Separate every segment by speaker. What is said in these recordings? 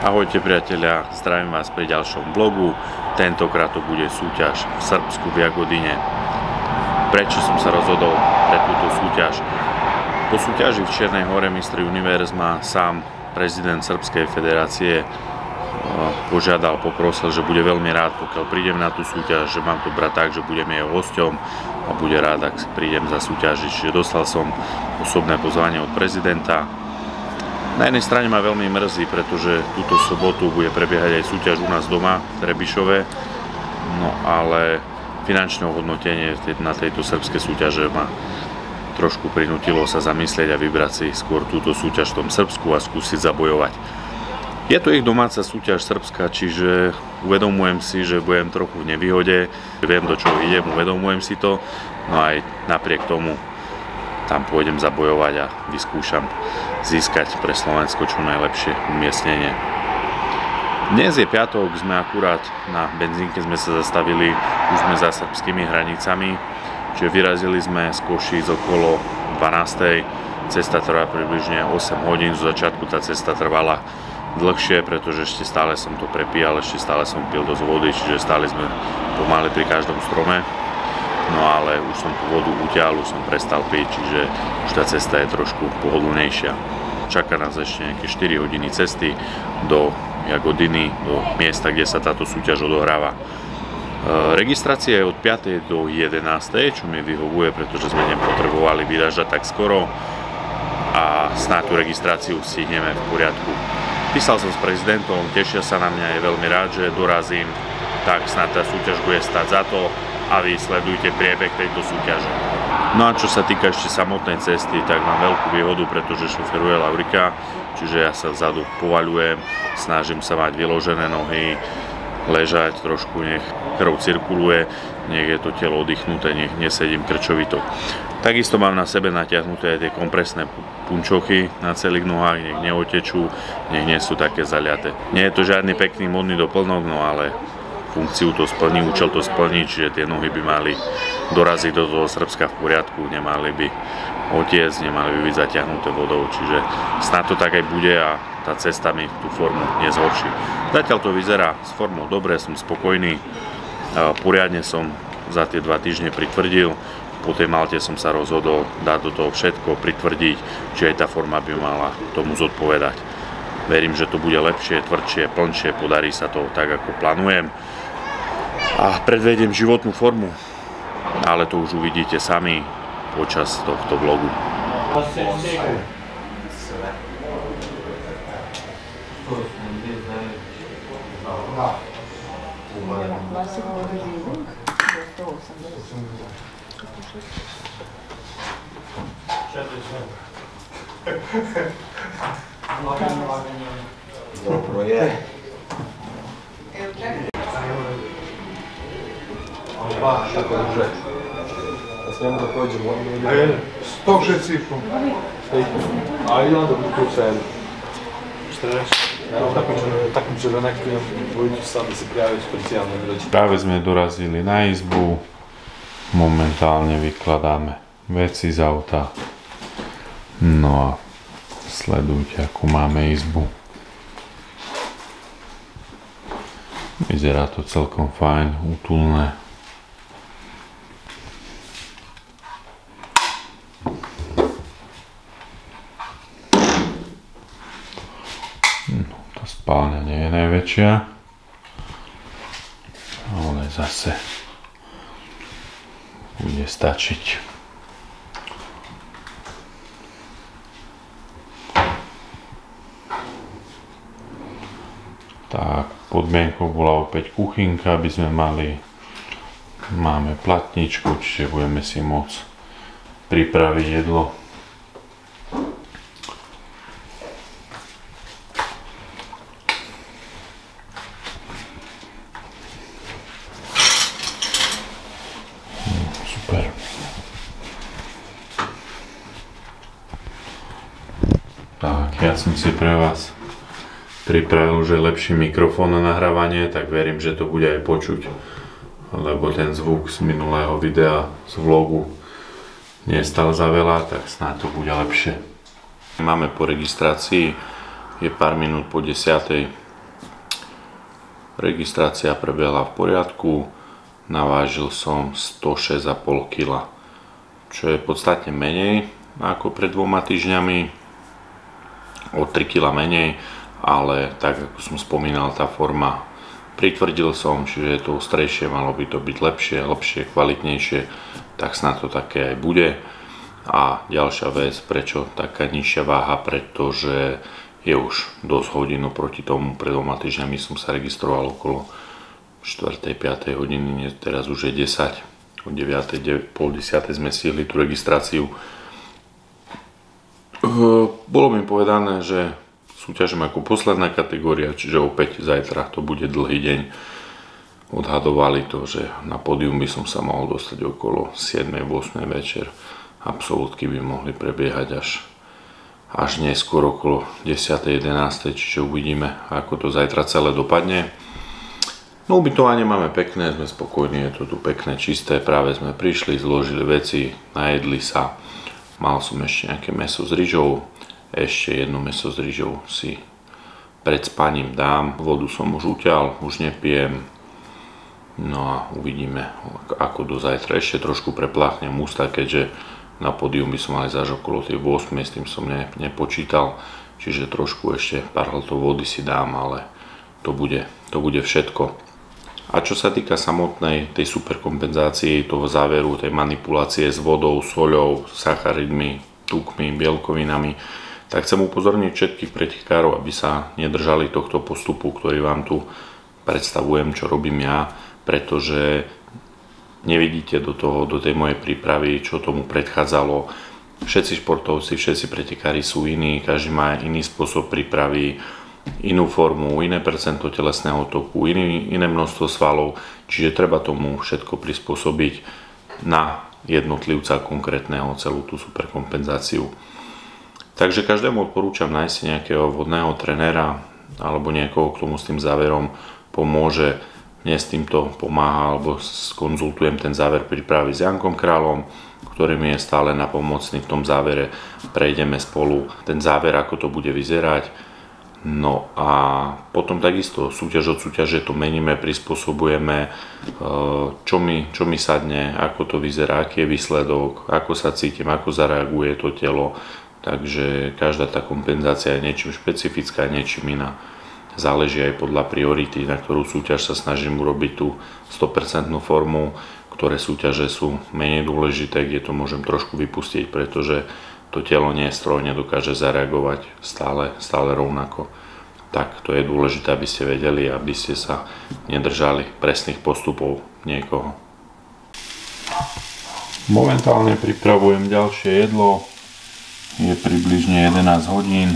Speaker 1: Ahojte priatelia, zdravím vás pri ďalšom vlogu. Tentokrát to bude súťaž v Srbsku v Jagodine. Prečo som sa rozhodol pre túto súťaž? Po súťaži v Čiernej Hore Mistri Univerz ma sám prezident Srbskej federácie poprosil, že bude veľmi rád, pokiaľ prídem na tú súťaž, že mám to brať tak, že budem jeho hosťom a bude rád, ak prídem za súťažiť. Čiže dostal som osobné pozvanie od prezidenta. Na jednej strane ma veľmi mrzí, pretože túto sobotu bude prebiehať aj súťaž u nás doma v Trebišove, no ale finančné ohodnotenie na tejto srbskej súťaže ma trošku prinútilo sa zamyslieť a vybrať si skôr túto súťaž v tom Srbsku a skúsiť zabojovať. Je to ich domáca súťaž Srbska, čiže uvedomujem si, že budem trochu v nevýhode, viem, do čoho idem, uvedomujem si to, no aj napriek tomu tam pôjdem zabojovať a vyskúšam získať pre Slovensko čo najlepšie umiestnenie. Dnes je piatok, sme akurát na benzínke sme sa zastavili, už sme za srbskými hranicami, čiže vyrazili sme z Košíc okolo 12. Cesta trvá približne 8 hodín, zo začiatku tá cesta trvala dlhšie, pretože ešte stále som to prepíjal, ešte stále som pil dosť vody, čiže stále sme pomaly pri každom strome. No ale už som tú vodu utiahol, už som prestal piť, čiže už tá cesta je trošku pohodlnejšia. Čaká nás ešte nejaké 4 hodiny cesty do Jagodiny, do miesta, kde sa táto súťaž odohráva. Registrácia je od 5. do 11. čo mi vyhovuje, pretože sme nepotrebovali vyražať tak skoro a snáď tú registráciu stihneme v poriadku. Písal som s prezidentom, tešia sa na mňa, je veľmi rád, že dorazím, tak snáď tá súťaž bude stáť za to a vy sledujte priebeh tejto súťaže. No a čo sa týka ešte samotnej cesty, tak mám veľkú výhodu, pretože šoferuje Laurika, čiže ja sa vzadu povaľujem, snažím sa mať vyložené nohy, ležať trošku, nech krv cirkuluje, nech je to telo oddychnuté, nech nesedím krčovito. Takisto mám na sebe natiahnuté tie kompresné punčochy na celých nohách, nech neotečú, nech nie sú také zaliate. Nie je to žiadny pekný modný doplnok, no ale funkciu to splní, účel to splní, čiže tie nohy by mali doraziť do toho Srbska v poriadku, nemali by otiecť, nemali by byť zatiahnuté vodou, čiže snad to tak aj bude a tá cesta mi tú formu nezhorší. Zatiaľ to vyzerá s formou dobre, som spokojný, poriadne som za tie 2 týždne pritvrdil, po tej Malte som sa rozhodol dať do toho všetko, pritvrdiť, či aj tá forma by mala tomu zodpovedať. Verím, že to bude lepšie, tvrdšie, plnšie, podarí sa to tak, ako plánujem a predvediem životnú formu, ale to už uvidíte sami počas tohto vlogu.
Speaker 2: Dobro je. Tako duže. Da smijemo da prođemo.
Speaker 3: Ajde, 106 cifru.
Speaker 2: Ajde, onda bi tu sen.
Speaker 3: Šta reći?
Speaker 2: Takmiče za nekako imam dvojicu sad da se prijavio specijalno dođe.
Speaker 1: Práve sme dorazili na izbu, momentálne vykladáme veci z auta, no a sledujte, akú máme izbu. Vyzerá to celkom fajn, útulné. No, tá spálňa nie je najväčšia, ale zase bude stačiť. Tak, podmienkou bola opäť kuchynka, aby sme máme platničku, čiže budeme si môcť pripraviť jedlo. Super. Tak, ja som si pre vás pripravil už lepší mikrofón na nahrávanie, tak verím, že to bude aj počuť, lebo ten zvuk z minulého videa, z vlogu nestal za veľa, tak snáď to bude lepšie. Máme po registrácii, je pár minút po 10. Registrácia prebehla v poriadku, navážil som 106,5 kg, čo je podstatne menej ako pred 2 týždňami, o 3 kg menej, ale tak ako som spomínal, tá forma pritvrdil som, čiže je to ostrejšie, malo by to byť lepšie, kvalitnejšie, tak snad to také aj bude. A ďalšia vec, prečo taká nižšia váha, pretože je už dosť hodín oproti tomu, pred 2 týždňami som sa registroval okolo 4-5 hodiny, teraz už je 10, o 9, pol 10 sme stihli tú registráciu. Bolo mi povedané, že súťažím ako posledná kategória, čiže opäť zajtra to bude dlhý deň. Odhadovali to, že na pódium by som sa mohol dostať okolo 7-8 večer. Absolútky by mohli prebiehať až neskôr okolo 10-11, čiže uvidíme, ako to zajtra celé dopadne. No ubytovanie máme pekné, sme spokojní, je to tu pekné, čisté, práve sme prišli, zložili veci, najedli sa. Mal som ešte nejaké mäso s ryžou, ešte jedno mäso s ryžou si pred spaním dám, vodu som už utiaľ, už nepijem. No a uvidíme, ako do zajtra. Ešte trošku prepláchnem ústa, keďže na pódium by som mal až okolo tej 8, s tým som nepočítal, čiže trošku ešte pár hltov vody si dám, ale to bude všetko. A čo sa týka samotnej tej superkompenzácie, toho záveru, tej manipulácie s vodou, soľou, sacharidmi, tukmi, bielkovinami, tak chcem upozorniť všetkých pretekárov, aby sa nedržali tohto postupu, ktorý vám tu predstavujem, čo robím ja, pretože nevidíte do tej mojej prípravy, čo tomu predchádzalo. Všetci športovci, všetci pretekári sú iní, každý má iný spôsob prípravy, inú formu, iné percento telesného toku, iné množstvo svalov, čiže treba tomu všetko prispôsobiť na jednotlivca konkrétneho, celú tú superkompenzáciu. Takže každému odporúčam nájsť si nejakého vhodného trenéra alebo niekoho, k tomu s tým záverom pomôže. Mne s týmto pomáha, alebo skonzultujem ten záver prípravy s Jankom Kráľom, ktorý mi je stále napomocný v tom závere. Prejdeme spolu ten záver, ako to bude vyzerať. No a potom takisto súťaž od súťaže to meníme, prispôsobujeme, čo mi sadne, ako to vyzerá, aký je výsledok, ako sa cítim, ako zareaguje to telo. Takže každá tá kompenzácia je niečím špecifická, niečím iná. Záleží aj podľa priority, na ktorú súťaž sa snažím urobiť tú 100% formu, ktoré súťaže sú menej dôležité, kde to môžem trošku vypustiť, pretože to telo nie je stroj, nedokáže zareagovať stále rovnako. Tak to je dôležité, aby ste vedeli, aby ste sa nedržali presných postupov niekoho. Momentálne pripravujem ďalšie jedlo, je približne 11 hodín,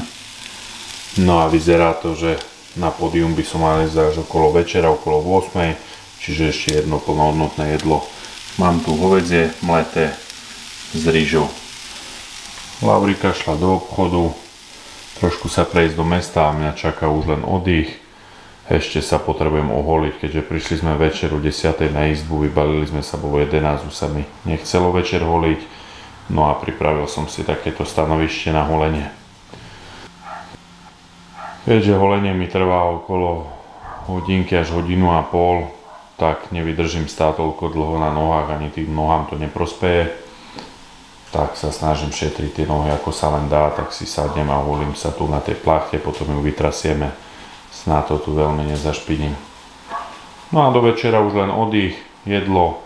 Speaker 1: no a vyzerá to, že na pódium by som mal ísť až okolo večera, okolo 8, čiže ešte jedno plnohodnotné jedlo. Mám tu hovädzie mleté s rýžou. Laurika šla do obchodu, trošku sa prejsť do mesta a mňa čaká už len oddych. Ešte sa potrebujem oholiť, keďže prišli sme večer o 10 na izbu, vybalili sme sa, bo 11 už sa mi nechcelo večer holiť. No a pripravil som si takéto stanovište na holenie. Keďže holenie mi trvá okolo hodinky až hodinu a pol, tak nevydržím stáť toľko dlho na nohách, ani tým nohám to neprospeje. Tak sa snažím šetriť tie nohy ako sa len dá, tak si sadnem a holím sa tu na tej plachte, potom ju vytrasieme. Snáď to tu veľmi nezašpiním. No a do večera už len oddych, jedlo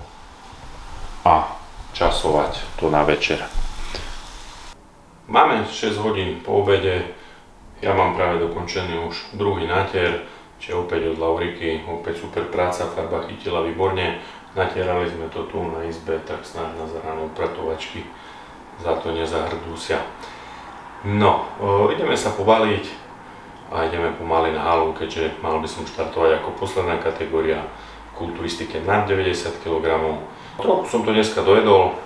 Speaker 1: a časovať to na večer. Máme 6 hodín po obede. Ja mám práve dokončený už druhý natier, čiže opäť od Lauriky, opäť super práca, farba chytila výborne. Natierali sme to tu na izbe, tak snáď na ráno upratovačky za to nezahrdusia. No, ideme sa pobaliť a ideme pomaly na halu, keďže mal by som štartovať ako posledná kategória kulturistike nad 90 kg. Trochu som to dneska dojedol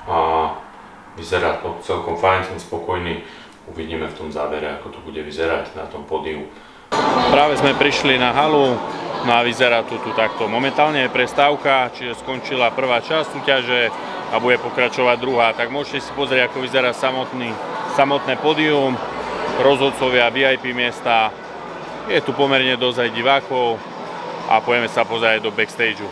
Speaker 1: a vyzerá to celkom fajn, som spokojný. Uvidíme v tom závere, ako to bude vyzerať na tom pódiu. Práve sme prišli na halu, no a vyzerá to tu takto. Momentálne je prestávka, čiže skončila prvá časť súťaže a bude pokračovať druhá. Tak môžete si pozrieť, ako vyzerá samotné pódium, rozhodcovia, VIP miesta. Je tu pomerne dosť aj divákov, a pojeme sa pozrieť do backstageu.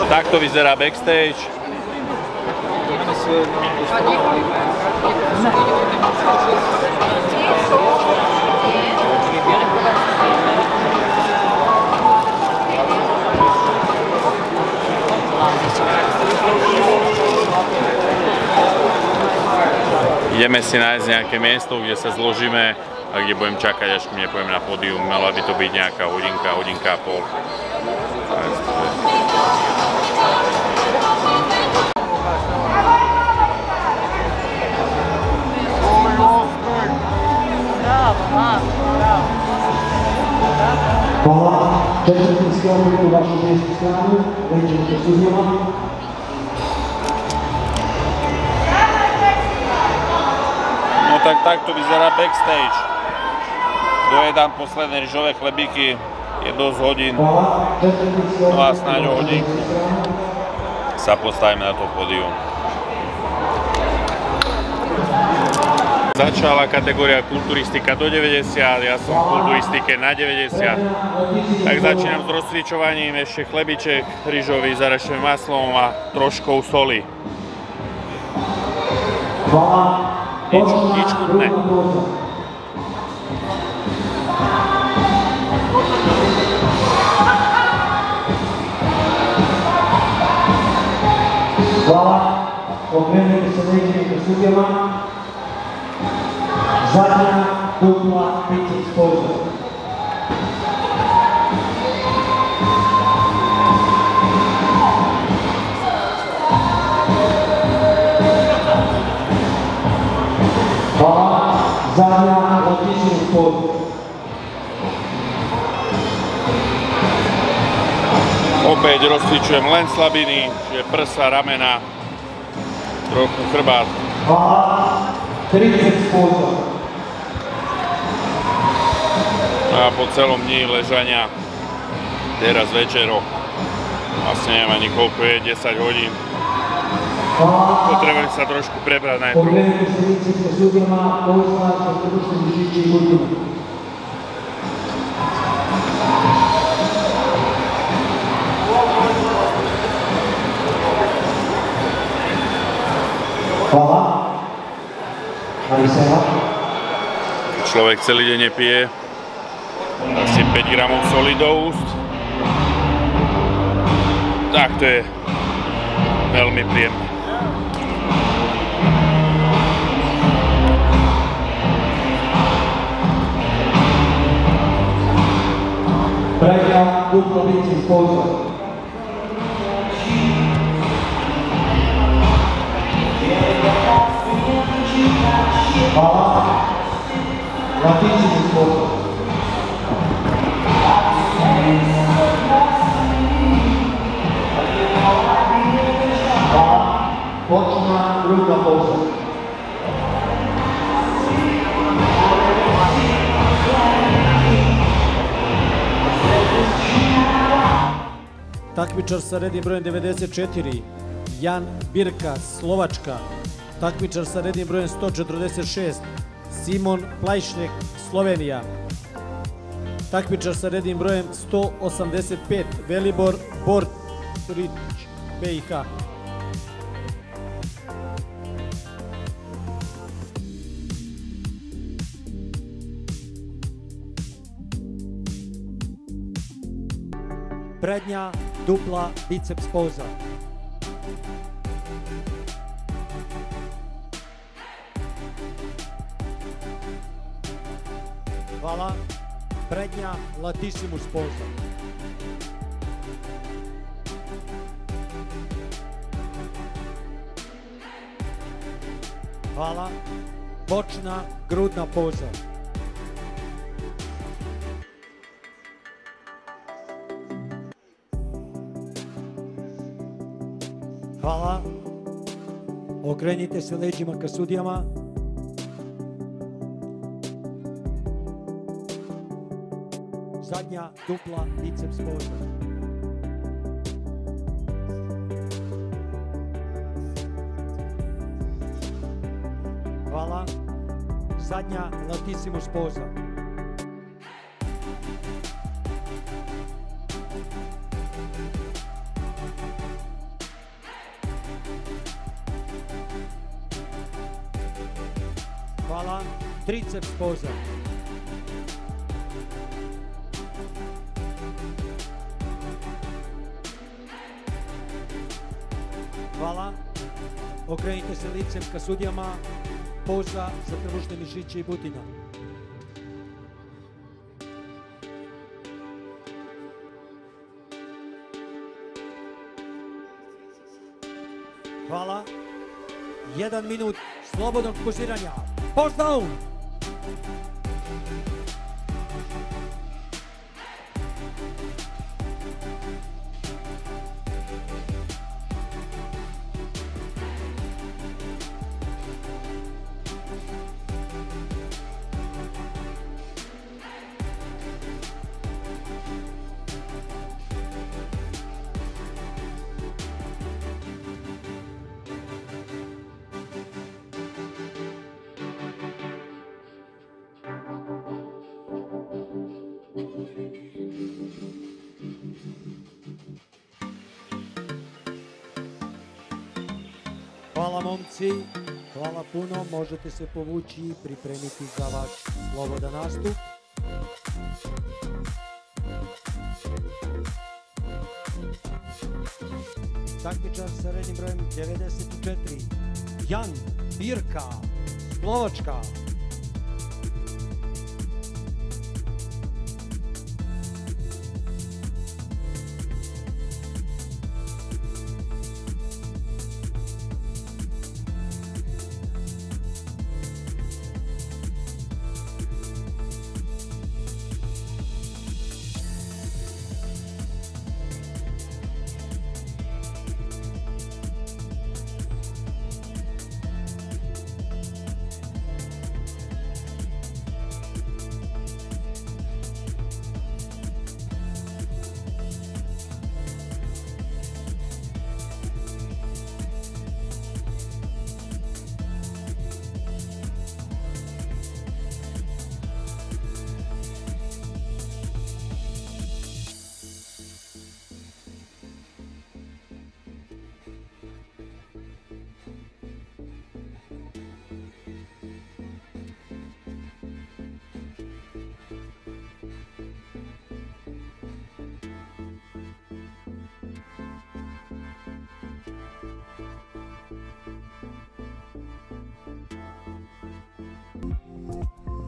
Speaker 1: Takto vyzerá backstage. Ideme si nájsť nejaké miesto, kde sa zložíme a kde budem čakať, až kým nepôjdem na pódium. Mala by to byť nejaká hodinka, hodinka a pol.
Speaker 4: Hvala, četvrtý sklopu tu vašu miestu stranu, ležíme do studiova.
Speaker 1: No tak takto vyzerá backstage. Dojedám posledné ryžové chlebíky, je dosť hodín. No a snáď o hodinku sa postavíme na to pódium. Začala kategória kulturistika do 90, ja som v kulturistike na 90. Tak začínam s rozcvičovaním, ešte chlebiček ryžový s arašovým maslom a troškou soli. Nič chutné.
Speaker 4: Hvala, okrenete sa ležíme do studiova. Zadnja dupla biceps poza. Hvala, zadnja latissimus poza.
Speaker 1: Opäť rozcvičujem len slabiny, čiže prsa, ramena, trochu chrbát.
Speaker 4: Hvala, triceps poza.
Speaker 1: A po celom dni ležania, teraz večero, vlastne neviem ani koľko je, 10 hodín. Potrebujem sa trošku prebrať najprv.
Speaker 4: Pogledajte sa biceps do studiova, poza, sa stručne žiči i kultúra. Hvala. Mali sa ho.
Speaker 1: Človek celý deň nepije asi 5 gramov soli do úst. Tak to je veľmi príjemné.
Speaker 4: Predňa duplo biceps poza. Hvala. Latissimus poza. Hvala. Bočna grudna poza.
Speaker 5: Takmičar sa rednim brojem 94, Jan Birka, Slovačka. Takmičar sa rednim brojem 146, Simon Plajšnek, Slovenija. Takmičar sa rednim brojem 185, Velibor Bortrić, BiH. Prednja dupla biceps poza. Hvala. Prednja latissimus poza. Hvala. Bočna grudna poza. Hvala. Okrenite se leđima ka sudijama. Zadnja dupla biceps poza. zadnja latissimus poza. Hvala, triceps poza. Hvala. Okrenite se licem ka sudijama. Poza za trbušne mišiće i butina. Hvala. 1 minut slobodnog poziranja. Pose down. Hvala momci, hvala puno, možete se povući i pripremiti za vaš slobodan nastup. Takmičar sa rednim brojem 94, Jan Birka, Slovačka.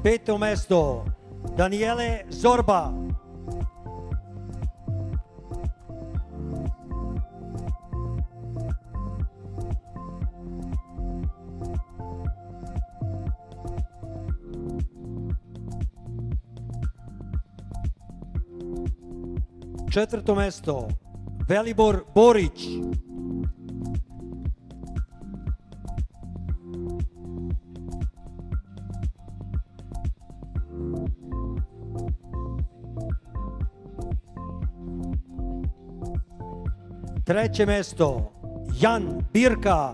Speaker 5: Peto mesto, Daniele Zorba. Četvrto mesto, Velibor Borić. Treće mesto, Jan Birka.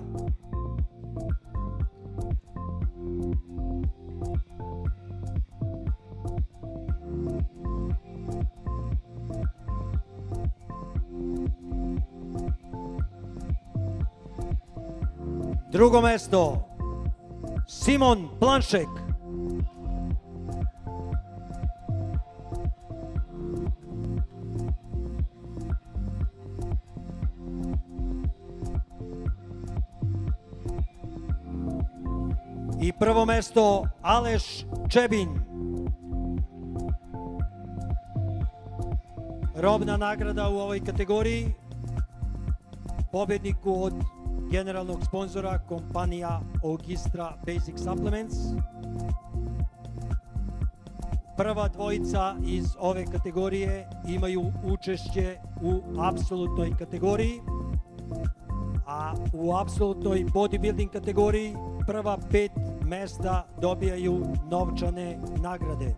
Speaker 5: Drugo mesto, Simon Planšek. I prvo mesto, Aleš Čebin. Robna nagrada u ovoj kategoriji pobjedniku od generalnog sponzora kompanija Ogistra Basic Supplements. Prva dvojica iz ove kategorije imaju učešće u apsolutnoj kategoriji, a u apsolutnoj bodybuilding kategoriji prva 5 mesta dobijaju novčane nagrade.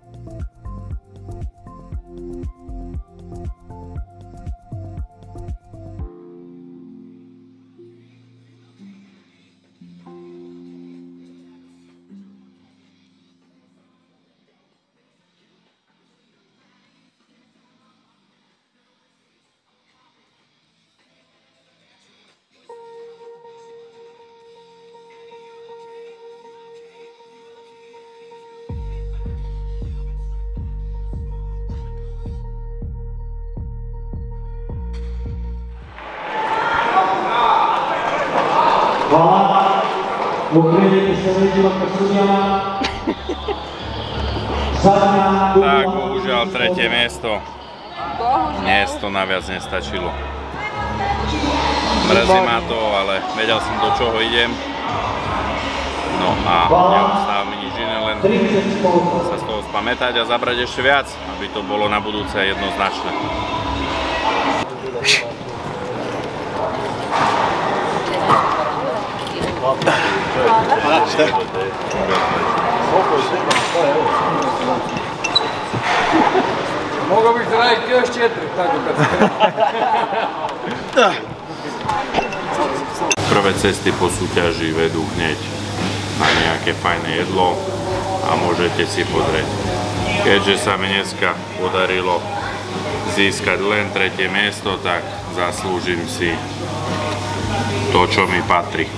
Speaker 4: Hvala. Okrenite se leđima ka sudijama.
Speaker 1: Tak, bohužiaľ tretie miesto. Dnes to naviac nestačilo. Mrzí ma to, ale vedel som, do čoho idem. No a neostáva mi nič iné, len sa z toho spamätať a zabrať ešte viac, aby to bolo na budúce jednoznačné.
Speaker 3: Mogao bih raditi još 4, tako kad se
Speaker 1: Prvé cesty po súťaži vedú hneď na nejaké fajné jedlo a môžete si pozrieť. Keďže sa mi dneska podarilo získať len tretie miesto, tak zaslúžim si to, čo mi patrí.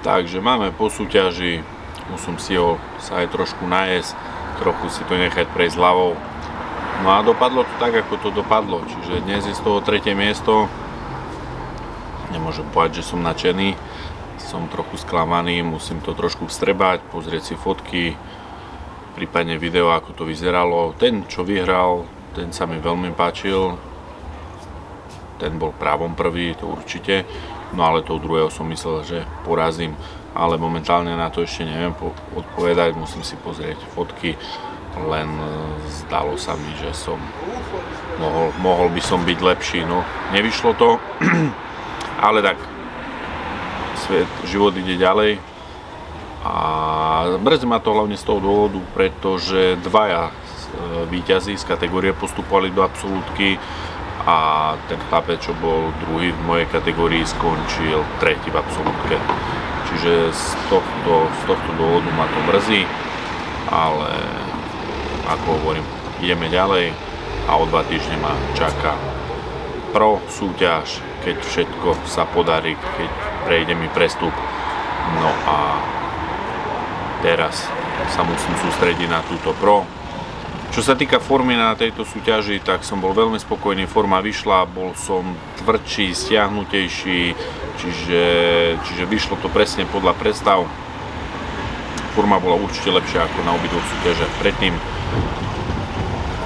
Speaker 1: Takže máme po súťaži, musím si ho sa aj trošku najesť, trochu si to nechať prejsť hlavou. No a dopadlo to tak, ako to dopadlo, čiže dnes je z toho tretie miesto. Nemôžem povedať, že som nadšený, som trochu sklamaný, musím to trošku vstrebať, pozrieť si fotky, prípadne video, ako to vyzeralo. Ten, čo vyhral, ten sa mi veľmi páčil, ten bol právom prvý, to určite. No ale toho druhého som myslel, že porazím, ale momentálne na to ešte neviem odpovedať, musím si pozrieť fotky, len zdalo sa mi, že som mohol by som byť lepší, no nevyšlo to, ale tak život ide ďalej a mrzí ma to hlavne z toho dôvodu, pretože dvaja víťazi z kategórie postupovali do absolútky a ten chlapec, čo bol druhý v mojej kategórii, skončil tretí v absolútke. Čiže z tohto dôvodu ma to mrzí, ale ako hovorím, ideme ďalej a o 2 týždne ma čaká pro súťaž, keď všetko sa podarí, keď prejde mi prestup. No a teraz sa musím sústrediť na túto pro. Čo sa týka formy na tejto súťaži, tak som bol veľmi spokojný, forma vyšla, bol som tvrdší, stiahnutejší, čiže vyšlo to presne podľa predstav. Forma bola určite lepšia ako na obidvoch súťažiach predtým.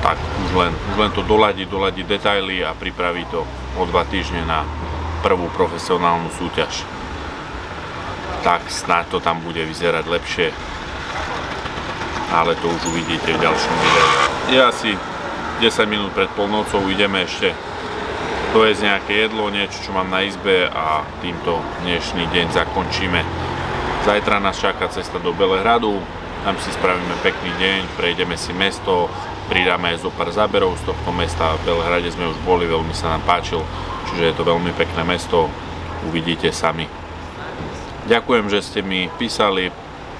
Speaker 1: Tak už len to doladiť detaily a pripraviť to o 2 týždne na prvú profesionálnu súťaž. Tak snáď to tam bude vyzerať lepšie, ale to už uvidíte v ďalšom videu. Je asi 10 minút pred polnocou, ideme ešte dojesť nejaké jedlo, niečo, čo mám na izbe a týmto dnešný deň zakončíme. Zajtra nás čaká cesta do Belehradu, tam si spravíme pekný deň, prejdeme si mesto, pridáme aj zo pár záberov z tohto mesta. V Belehrade sme už boli, veľmi sa nám páčil, čiže je to veľmi pekné mesto, uvidíte sami. Ďakujem, že ste mi písali,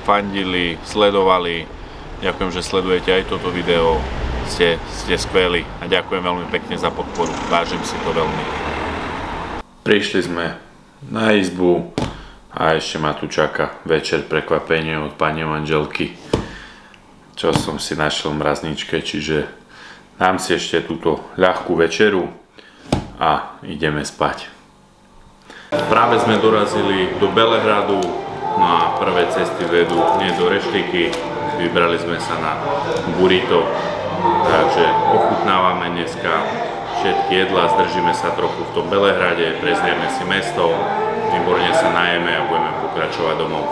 Speaker 1: fandili, sledovali. Ďakujem, že sledujete aj toto video. Ste skvelí a ďakujem veľmi pekne za podporu. Vážim si to veľmi. Prišli sme na izbu a ešte ma tu čaká večer prekvapenie od pani manželky, čo som si našiel v mrazničke, čiže dám si ešte túto ľahkú večeru a ideme spať. Práve sme dorazili do Belehradu, no a prvé cesty vedú hneď do Reštiky. Vybrali sme sa na burrito, takže ochutnávame dneska všetky jedlá, zdržíme sa trochu v tom Belehrade, prezrieme si mesto, výborne sa najeme a budeme pokračovať domov.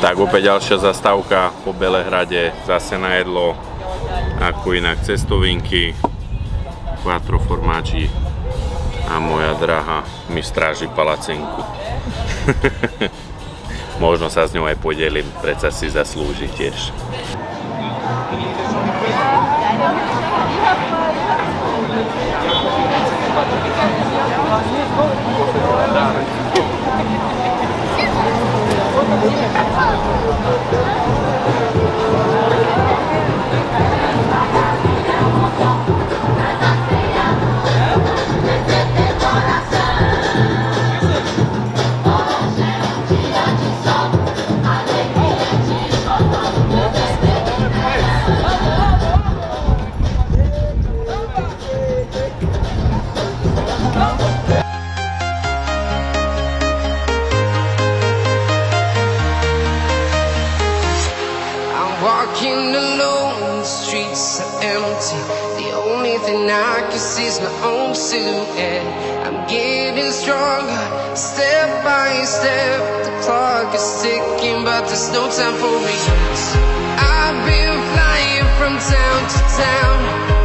Speaker 1: Tak opäť ďalšia zastávka po Belehrade, zase na jedlo, ako inak cestovinky, quattro formaggi a moja drahá mi stráži palacenku. Možno sa s ňou aj podelím, predsa si zaslúži tiež.
Speaker 6: and I can see my own silhouette. I'm getting stronger, step by step. The clock is ticking, but there's no time for me. I've been flying from town to town,